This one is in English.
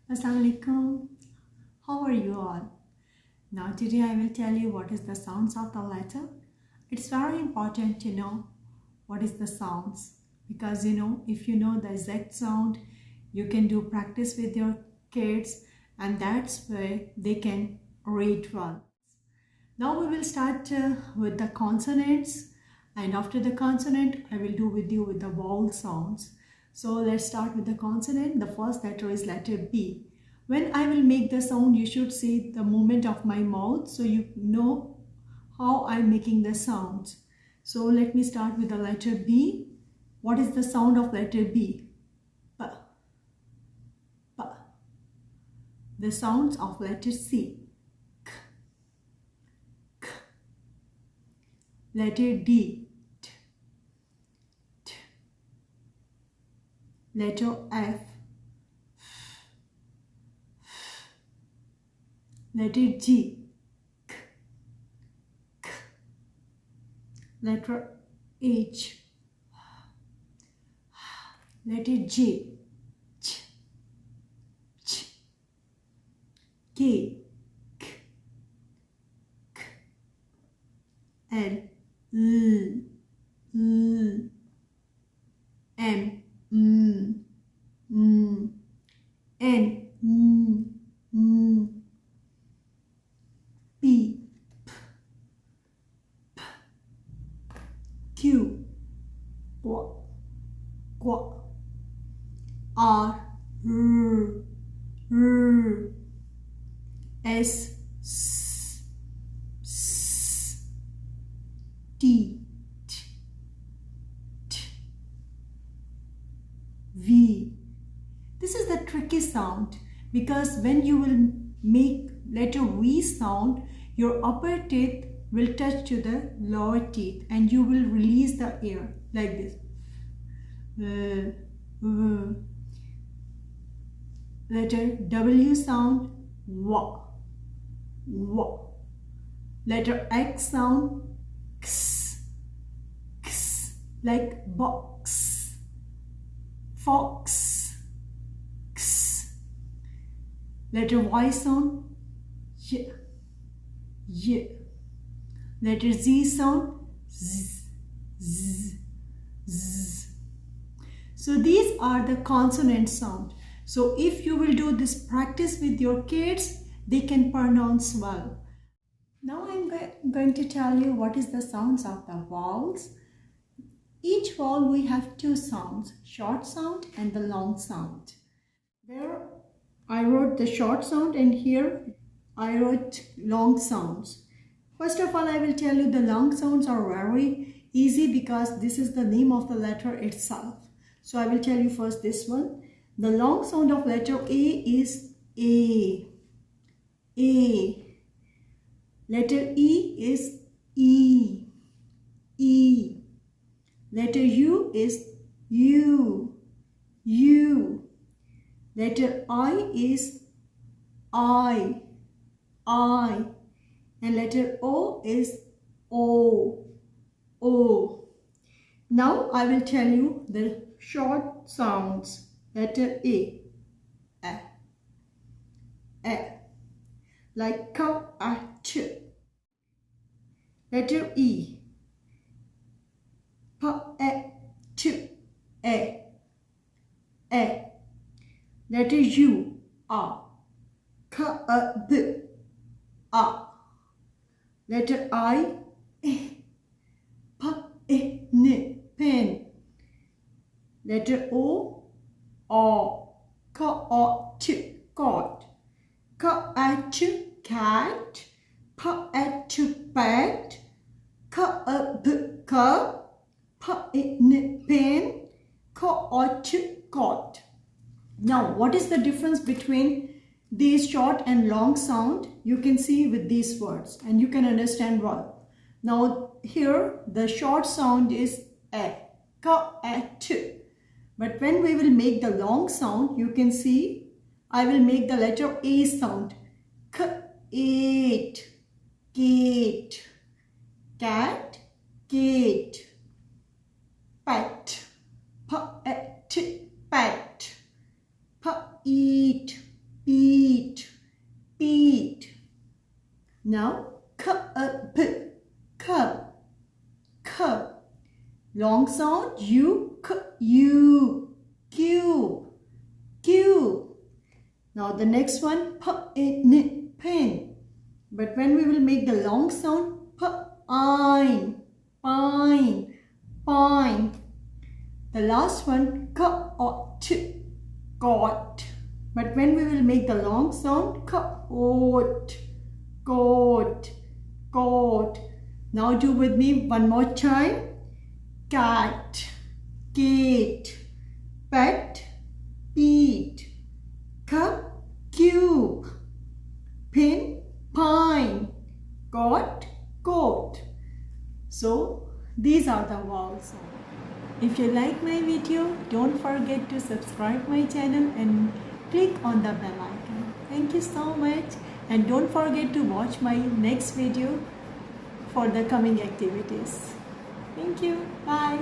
Assalamualaikum. How are you all? Now today I will tell you what is the sounds of the letter. It's very important to know what is the sounds because if you know the exact sound you can do practice with your kids and that's where they can read well. Now we will start with the consonants and after the consonant I will do with you with the vowel sounds. So let's start with the consonant. The first letter is letter B. When I will make the sound, you should see the movement of my mouth so you know how I'm making the sounds. So let me start with the letter B. What is the sound of letter B? P. P. The sounds of letter C. K. K. Letter D. T. T. Letter F. Letter G. K. K. Letter H. Letter J. Ch. Ch. K. K. K. L. L. L. M. M. M. N. N. N. P. P. P. Q. Qu. Qu. R. R. R. S. S. S. T. T. T. V. This is the tricky sound because when you will make letter V sound, your upper teeth will touch to the lower teeth and you will release the air like this. Letter W sound, W. W. Letter X sound, X. X. Like box. Fox. X. Letter Y sound, Y. Y. Letter Z sound, Z. Z. Z. So these are the consonant sound. So if you will do this practice with your kids, they can pronounce well. Now I'm going to tell you what is the sounds of the vowels. Each vowel we have two sounds, short sound and the long sound. There I wrote the short sound and here I wrote long sounds. First of all, I will tell you the long sounds are very easy because this is the name of the letter itself. So I will tell you first this one. The long sound of letter A is A. A. Letter E is E. E. Letter U is U. U. Letter I is I. I. And letter O is O. O. Now I will tell you the short sounds. Letter A. A. A. Like ka, a, ch. Letter E. Pa, a, ch, a. A. Letter U. A. Ka, a, b. A. Letter I. E. Pa, e, n. Pen. Letter O. Ka, a, ch. Cot. Ka, a, ch. Cat. Pa, a, ch. Pat. Ka, a, b. Ka. Pa, e, n. Pen. Ka, a, ch. Cot. Now, what is the difference between these short and long sound? You can see with these words and you can understand well. Now, here the short sound is a, ka, a, ch. But when we will make the long sound, you can see I will make the letter A sound. K, eight, gate, cat, gate, pat, pat, pat, eat, Now cup. Long sound you Q. Now the next one pen. But when we will make the long sound pine. The last one got. But when we will make the long sound coat. Now do with me one more time. Cat, gate, pet, peat, cup, cube, pin, pine, goat. So these are the vowels. If you like my video, don't forget to subscribe my channel and click on the bell icon. Thank you so much, and don't forget to watch my next video for the coming activities. Thank you. Bye.